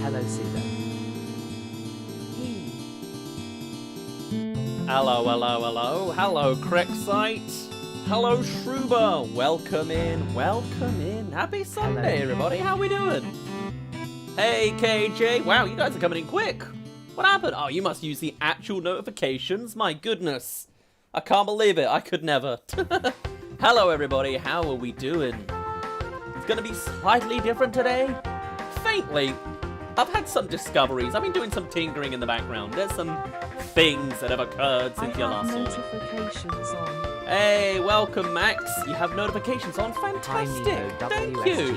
Hello, Pseudo. Hello, hello, hello. Hello, Crexite. Hello, Shruba. Welcome in, welcome in. Happy Sunday, everybody. How we doing? Hey, KJ. Wow, you guys are coming in quick. What happened? Oh, you must use the actual notifications. My goodness. I can't believe it. I could never. Hello, everybody. How are we doing? It's going to be slightly different today. Faintly. I've had some discoveries. I've been doing some tinkering in the background. There's some things that have occurred since you last saw me. Notifications on. Hey, welcome, Max. You have notifications on. Fantastic. Thank you.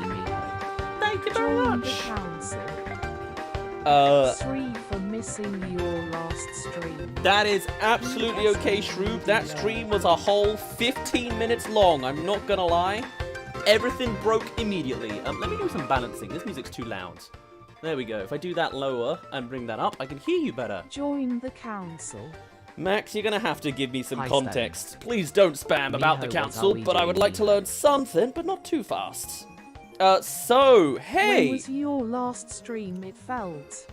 Thank you very Join much. the council. 3 for missing your last stream. That is absolutely okay, Shroob. That stream was a whole 15 minutes long. I'm not gonna lie. Everything broke immediately. Let me do some balancing. This music's too loud. There we go. If I do that lower and bring that up, I can hear you better. Join the council. Max, you're gonna have to give me some Hi, context. Please don't spam about the Miho, what council, are we but I would doing, like to Miho? learn something, but not too fast. So, hey! When was your last stream? It felt.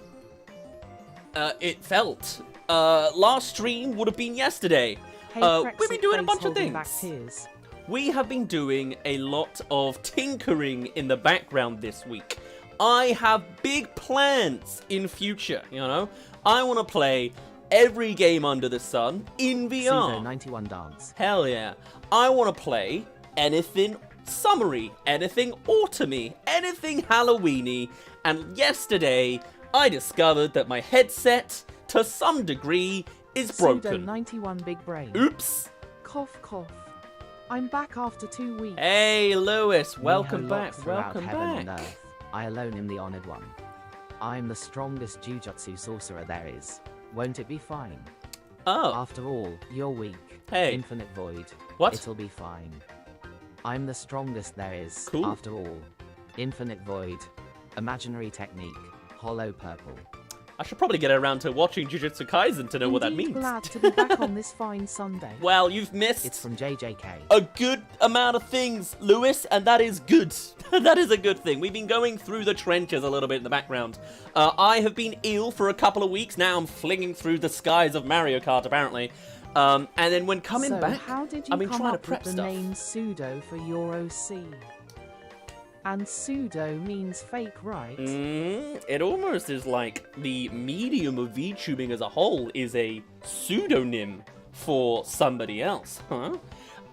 It felt. Last stream would have been yesterday. Hey, We've been doing a bunch of holding back things. tears. We have been doing a lot of tinkering in the background this week. I have big plans in future, you know? I want to play every game under the sun in VR. Pseudo 91 dance. Hell yeah. I want to play anything summery, anything autumny, anything Halloweeny. And yesterday, I discovered that my headset, to some degree, is Pseudo broken. 91 big brain. Oops. Cough cough. I'm back after 2 weeks. Hey, Lewis. Welcome Miho back. locked throughout Welcome heaven and back. earth. I alone am the honored one. I'm the strongest Jujutsu sorcerer there is. Won't it be fine? Oh, After all, you're weak. Hey. Infinite void. what? It'll be fine. I'm the strongest there is. Cool. After all. Infinite void. Imaginary technique. Hollow purple. I should probably get around to watching Jujutsu Kaisen to know what that Indeed means. glad to be back on this fine Sunday. Well, you've missed It's from JJK. a good amount of things, Lewis, and that is good. That is a good thing. We've been going through the trenches a little bit in the background. I have been ill for a couple of weeks. Now I'm flinging through the skies of Mario Kart, apparently. And then when coming So, back, how did you I've been come trying to up prep with the stuff. name Pseudo for your OC? And pseudo means fake, right? It almost is like the medium of VTubing as a whole is a pseudonym for somebody else, huh?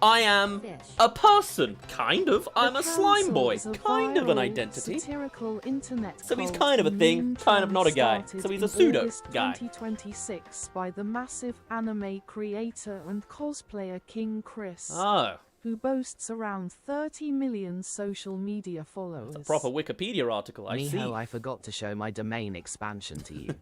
I am a person, kind of. I'm a slime boy, kind of an identity. Satirical internet So he's cult kind of a thing, meme kind of not a guy. started So he's a in pseudo August guy. 2026 by the massive anime creator and cosplayer King Chris, Oh, who boasts around 30 million social media followers. a proper Wikipedia article, I see. Miho, I forgot to show my domain expansion to you.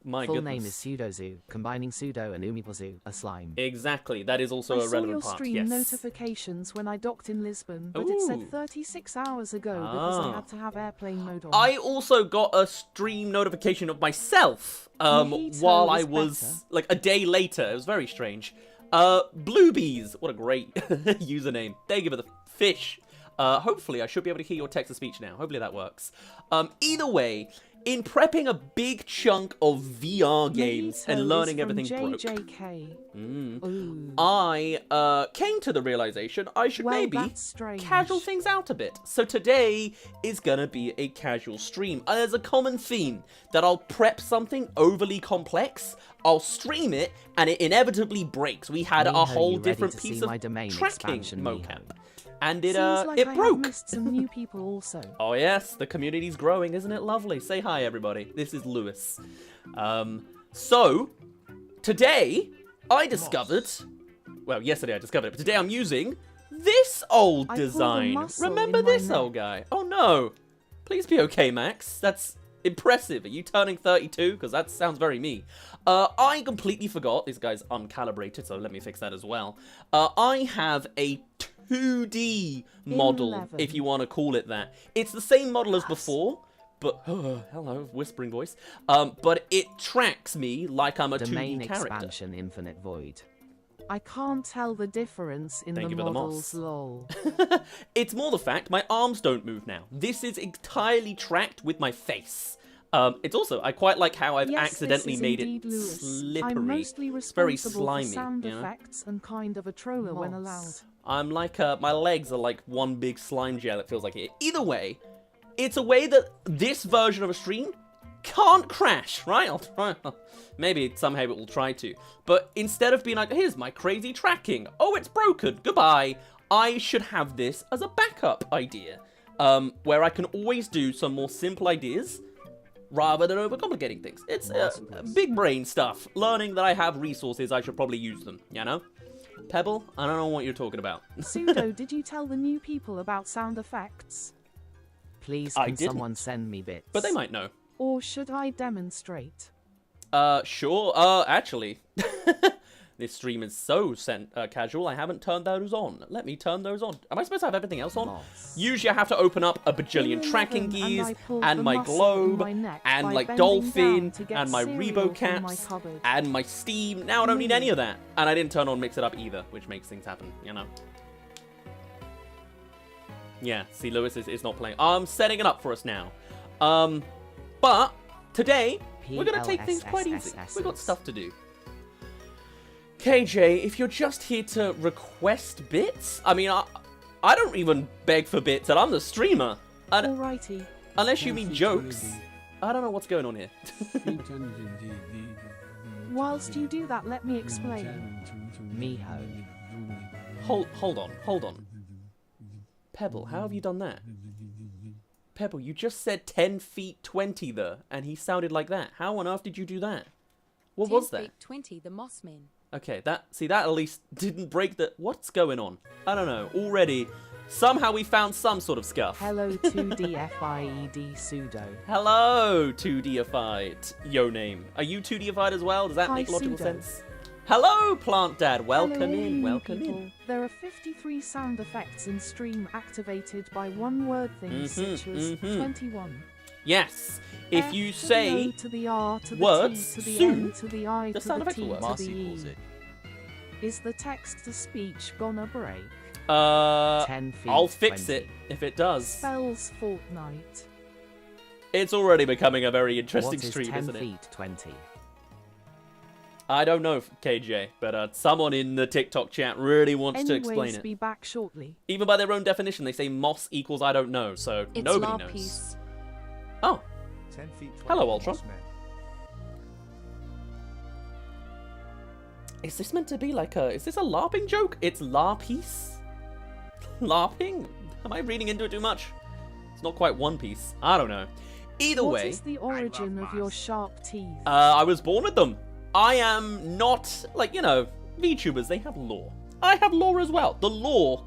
My Full goodness. name is Pseudozoo, combining pseudo and umipozu, a slime. Exactly, that is also I a saw relevant your part, stream yes. notifications when I docked in Lisbon, but it Ooh. said 36 hours ago because Ah. I had to have airplane mode on. I also got a stream notification of myself Mojito while I is was, better. like, a day later. It was very strange. Bluebees, what a great username. Thank you for the fish. Hopefully, I should be able to hear your text-to-speech now. Hopefully that works. Either way, in prepping a big chunk of VR games Mojito and is learning from everything broke, JJK. Ooh. I came to the realization I should Well, maybe that's strange. casual things out a bit. So today is gonna be a casual stream. There's a common theme that I'll prep something overly complex, I'll stream it, and it inevitably breaks. We had a Miho, whole you ready different to piece see of my domain tracking expansion, mocap. Miho? And it Seems like it I broke. have missed some new people also. Oh yes, the community's growing, isn't it lovely? Say hi, everybody. This is Lewis. So, today, I discovered... Well, yesterday I discovered it, but today I'm using this old I pulled a design. muscle Remember in my this neck. old guy? Oh no. Please be okay, Max. That's impressive. Are you turning 32? Because that sounds very me. I completely forgot. This guy's uncalibrated, so let me fix that as well. I have a 2D model, 11. if you want to call it that. It's the same model as before, but hello, whispering voice. But it tracks me like I'm a Domain 2D character. expansion infinite void. I can't tell the difference in Thank the you for the models, moss. lol. It's more the fact my arms don't move now. This is entirely tracked with my face. It's also, I quite like how I've Yes, accidentally this is made indeed it Lewis. slippery. I'm mostly It's very responsible slimy, for sound you know? effects and kind of a troller when allowed. I'm like, my legs are like one big slime gel, it feels like it. Either way, it's a way that this version of a stream can't crash, right? I'll try. Maybe somehow it will try to. But instead of being like, here's my crazy tracking. Oh, it's broken. Goodbye. I should have this as a backup idea. Where I can always do some more simple ideas rather than overcomplicating things. It's big brain stuff. Learning that I have resources, I should probably use them, you know? Pebble, I don't know what you're talking about. Pseudo, did you tell the new people about sound effects? Please, I can didn't. someone send me bits? But they might know. Or should I demonstrate? Sure. Actually, this stream is so casual, I haven't turned those on. Let me turn those on. Am I supposed to have everything else on? Moss. Usually I have to open up a bajillion tracking gears, and my globe, and like dolphin, and my Rebo caps, and my Steam. Now I don't need any of that. And I didn't turn on Mix It Up either, which makes things happen, you know? Yeah, see, Lewis is not playing. I'm setting it up for us now. But today, we're going to take things quite easy. We've got stuff to do. KJ, if you're just here to request bits, I mean, I don't even beg for bits, and I'm the streamer. Alrighty. Unless you mean jokes. I don't know what's going on here. Whilst you do that, let me explain. Miho. Hold on. Pebble, how have you done that? Pebble, you just said 10 feet 20 there, and he sounded like that. How on earth did you do that? What was that? 10 feet 20, the Mossman. Okay, that at least didn't break the... What's going on? I don't know. Already, somehow we found some sort of scuff. Hello, 2DFIED Pseudo. Hello, 2Dified. Yo name. Are you 2Dified as well? Does that Hi, make logical Pseudo. sense? Hello, Plant Dad. Welcome Hello, in. you Welcome people. in. There are 53 sound effects in stream activated by one-word things such as 21. Yes. If you F to the say O to the R to the words T to the soon, N to the I the to sound the effects T will to work. the E. Is the text-to-speech gonna break? 10 feet I'll fix 20. it if it does. Spells Fortnite. It's already becoming a very interesting What is stream, 10 isn't it? feet 20? I don't know, KJ, but someone in the TikTok chat really wants to explain Anyways, it. be back shortly. Even by their own definition, they say moss equals I don't know, so It's nobody knows. Larpies. Oh, 10 feet 20 Hello, Ultron. Mossman. is this meant to be like a... Is this a LARPing joke? It's LARPiece? LARPing? Am I reading into it too much? It's not quite One Piece. I don't know. Either What way, is the origin of your sharp teeth? I was born with them. I am not, like, you know, VTubers, they have lore. I have lore as well. The lore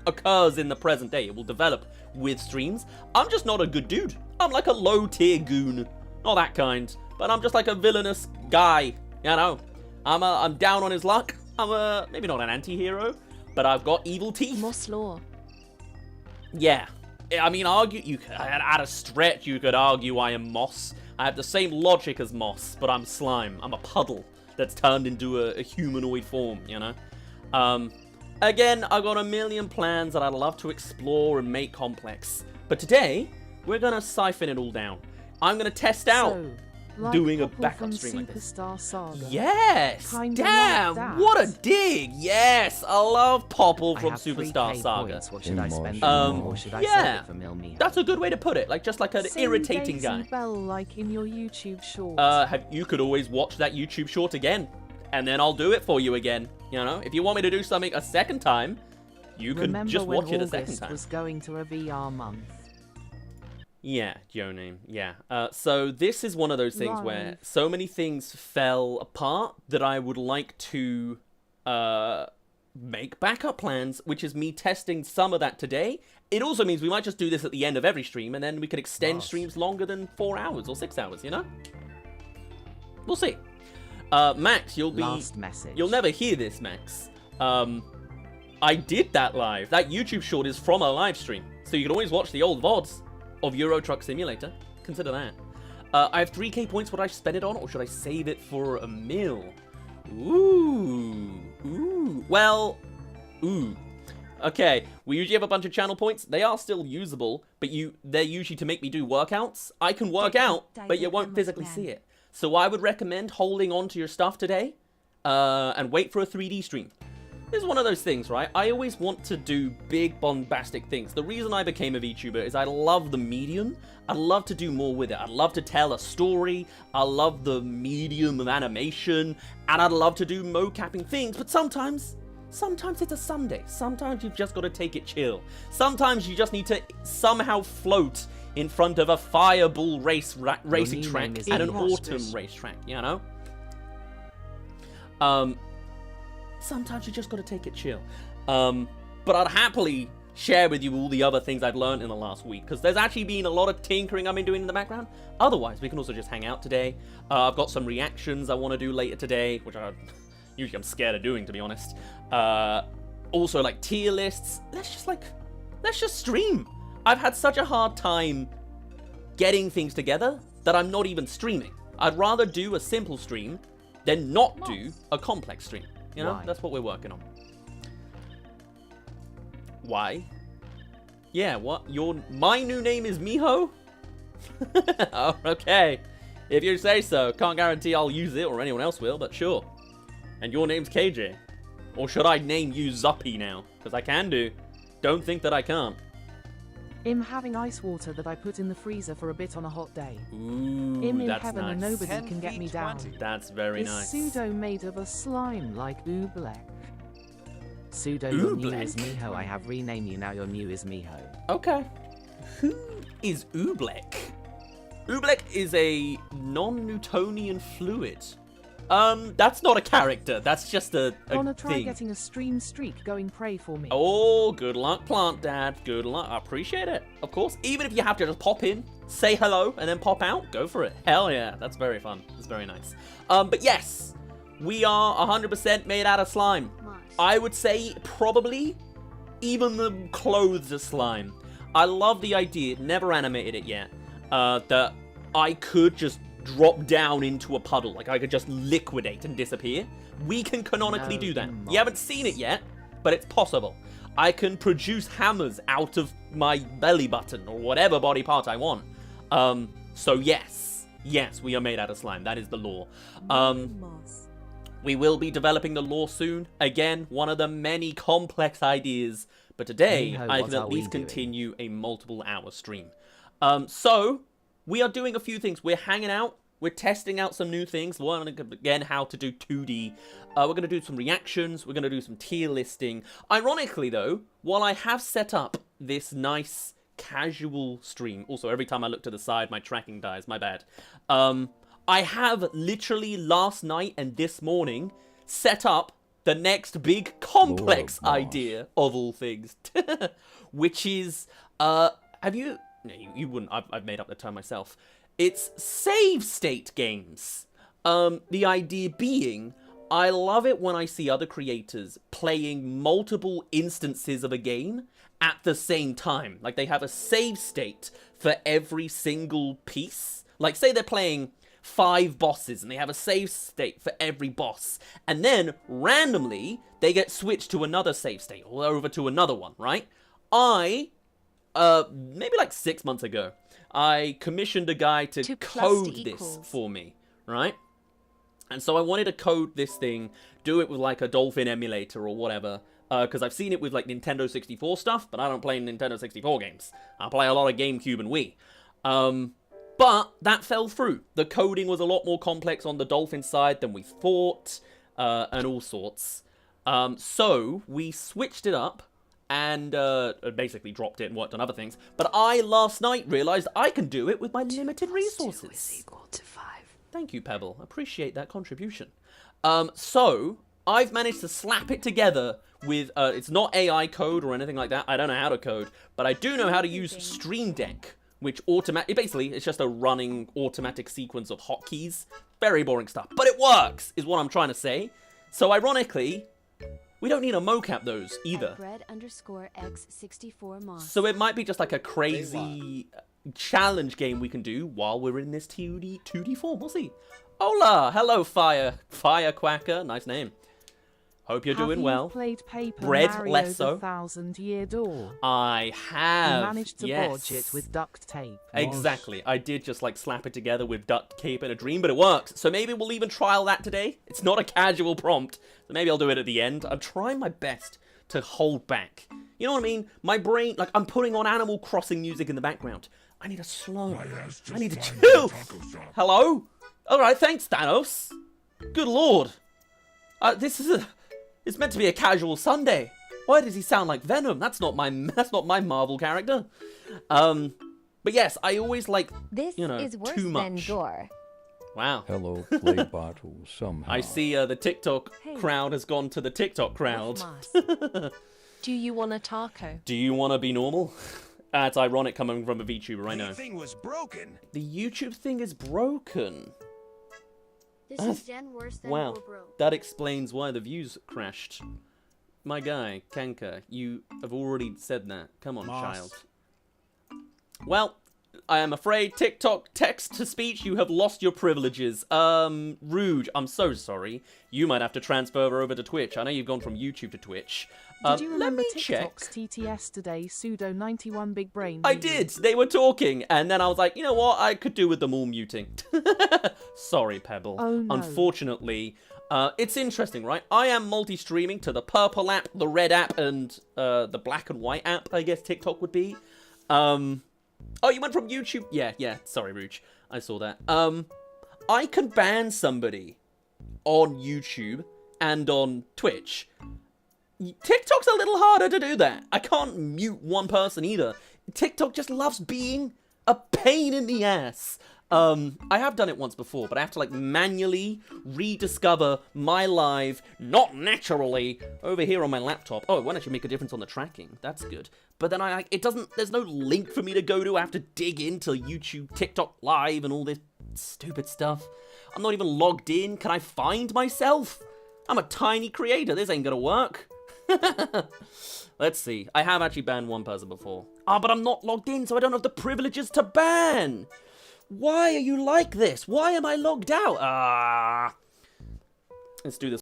occurs in the present day. It will develop with streams. I'm just not a good dude. I'm like a low-tier goon. Not that kind, but I'm just like a villainous guy, you know. I'm down on his luck. I'm maybe not an anti-hero, but I've got evil teeth. Moss Law. Yeah. I mean, at a stretch, you could argue I am moss. I have the same logic as moss, but I'm slime. I'm a puddle that's turned into a humanoid form, you know? Again, I've got a million plans that I'd love to explore and make complex. But today, we're gonna siphon it all down. I'm gonna test out So, like doing a Popple backup from stream like this. Superstar Saga. Yes! Kinda Damn! like that. What a dig! Yes! I love Popple I from have Superstar 3K Saga. Points. What should I spend it Um, on, or should I yeah. save it for Mil Miho? That's a good way to put it. Like, just like an Sing irritating Daisy guy. Bell like in your YouTube short. You could always watch that YouTube short again, and then I'll do it for you again. You know, if you want me to do something a second time, you can Remember just when watch it a August second time. was going to a VR month? Yeah, Joe name. Yeah. So this is one of those things where Right. so many things fell apart that I would like to make backup plans, which is me testing some of that today. It also means we might just do this at the end of every stream, and then we could extend Nice. streams longer than 4 hours or 6 hours, you know? We'll see. Max, you'll Last message. You'll never hear this, Max. I did that live. That YouTube short is from a live stream, so you can always watch the old VODs of Euro Truck Simulator. Consider that. I have 3K points. Would I spend it on, or should I save it for a meal? Ooh. Ooh. Well. Ooh. Okay. We usually have a bunch of channel points. They are still usable, but they're usually to make me do workouts. I can work out, but you won't physically see it. So I would recommend holding on to your stuff today, and wait for a 3D stream. This is one of those things, right? I always want to do big, bombastic things. The reason I became a VTuber is I love the medium. I'd love to do more with it. I'd love to tell a story. I love the medium of animation. And I'd love to do mocapping things. But sometimes it's a Sunday. Sometimes you've just got to take it chill. Sometimes you just need to somehow float in front of a fireball racing track and an autumn racetrack, you know? Sometimes you just got to take it chill. But I'd happily share with you all the other things I've learned in the last week, because there's actually been a lot of tinkering I've been doing in the background. Otherwise, we can also just hang out today. I've got some reactions I want to do later today, which usually I'm scared of doing, to be honest. Also, like, tier lists. Let's just stream. I've had such a hard time getting things together that I'm not even streaming. I'd rather do a simple stream than not do a complex stream. You know, that's what we're working on. Why? Yeah, what? My new name is Miho? Oh, okay. If you say so. Can't guarantee I'll use it or anyone else will, but sure. And your name's KJ. Or should I name you Zuppy now? Because I can do. Don't think that I can't. I'm having ice water that I put in the freezer for a bit on a hot day. Ooh, I'm in that's heaven nice. and nobody can get me down. That's very Is nice. Pseudo made of a slime like Oobleck? Pseudo, your new is Miho. I have renamed you now. Your new is Miho. Okay. Who is Oobleck? Oobleck is a non-Newtonian fluid. That's not a character. That's just a Wanna try thing. getting a stream streak going? Pray for me. Oh, good luck, Plant Dad. Good luck. I appreciate it. Of course. Even if you have to just pop in, say hello, and then pop out, go for it. Hell yeah. That's very fun. It's very nice. But yes, we are 100% made out of slime. I would say probably even the clothes are slime. I love the idea, never animated it yet, that I could just drop down into a puddle. Like, I could just liquidate and disappear. We can canonically do that. You haven't seen it yet, but it's possible. I can produce hammers out of my belly button or whatever body part I want. So yes, we are made out of slime. That is the lore. We will be developing the lore soon. Again, one of the many complex ideas. But today, I can at least continue a multiple-hour stream. So, we are doing a few things. We're hanging out. We're testing out some new things. Learning, again, how to do 2D. We're going to do some reactions. We're going to do some tier listing. Ironically, though, while I have set up this nice casual stream... Also, every time I look to the side, my tracking dies. My bad. I have literally last night and this morning set up the next big complex idea of all things. Which is... have you... No, you wouldn't. I've made up the term myself. It's save state games. The idea being, I love it when I see other creators playing multiple instances of a game at the same time. Like, they have a save state for every single piece. Like, say they're playing 5 bosses and they have a save state for every boss. And then, randomly, they get switched to another save state or over to another one, right? Maybe like 6 months ago, I commissioned a guy to code this for me, right? And so I wanted to code this thing, do it with like a Dolphin emulator or whatever, because I've seen it with like Nintendo 64 stuff, but I don't play Nintendo 64 games. I play a lot of GameCube and Wii. But that fell through. The coding was a lot more complex on the Dolphin side than we thought, and all sorts. So we switched it up, and basically dropped it and worked on other things. But I, last night, realized I can do it with my limited resources. 2 is equal to 5. Thank you, Pebble. Appreciate that contribution. So, I've managed to slap it together with, it's not AI code or anything like that. I don't know how to code. But I do know how to use Stream Deck, which basically, it's just a running automatic sequence of hotkeys. Very boring stuff. But it works, is what I'm trying to say. So, ironically... we don't need a mocap those either. @bread_x64moss. So it might be just like a crazy challenge game we can do while we're in this 2D form. We'll see. Hola! Hello, Firecracker. Nice name. Hope you're Have doing you well. played Paper Bread, Mario less so. the Thousand-Year Door? I have. You managed to yes. bodge it with duct tape. Exactly. I did just like slap it together with duct tape and a dream, but it works. So maybe we'll even trial that today. It's not a casual prompt, so maybe I'll do it at the end. I'm trying my best to hold back. You know what I mean? My brain, like I'm putting on Animal Crossing music in the background. I need to slow. I need to chill. Hello? All right, thanks, Thanos. Good lord. It's meant to be a casual Sunday. Why does he sound like Venom? That's not my Marvel character. But yes, I always like, This you know, is worse too than much. gore. Wow. Hello, play bottle somehow. I see the TikTok Hey. crowd has gone to the TikTok crowd. Do you want a taco? Do you want to be normal? It's ironic coming from a VTuber, I know. The thing was broken. The YouTube thing is broken. This is then worse than Wow, we're broke. that explains why the views crashed. My guy, Kanka, you have already said that. Come on, child. Well, I am afraid TikTok text-to-speech, you have lost your privileges. Rude, I'm so sorry. You might have to transfer over to Twitch. I know you've gone from YouTube to Twitch. Did you Let remember me check. TikTok's TTS today? Pseudo 91 big brain. I did. They were talking, and then I was like, you know what? I could do with them all muting. Sorry, Pebble. Oh, no. Unfortunately, it's interesting, right? I am multi-streaming to the purple app, the red app, and the black and white app, I guess TikTok would be. Oh, you went from YouTube? Yeah. Sorry, Rouge. I saw that. I can ban somebody on YouTube and on Twitch. TikTok's a little harder to do that. I can't mute one person either. TikTok just loves being a pain in the ass. I have done it once before, but I have to like manually rediscover my live, not naturally, over here on my laptop. Oh, it won't actually make a difference on the tracking. That's good. But then there's no link for me to go to. I have to dig into YouTube, TikTok Live, and all this stupid stuff. I'm not even logged in. Can I find myself? I'm a tiny creator. This ain't gonna work. Let's see. I have actually banned one person before. But I'm not logged in, so I don't have the privileges to ban. Why are you like this? Why am I logged out? Let's do this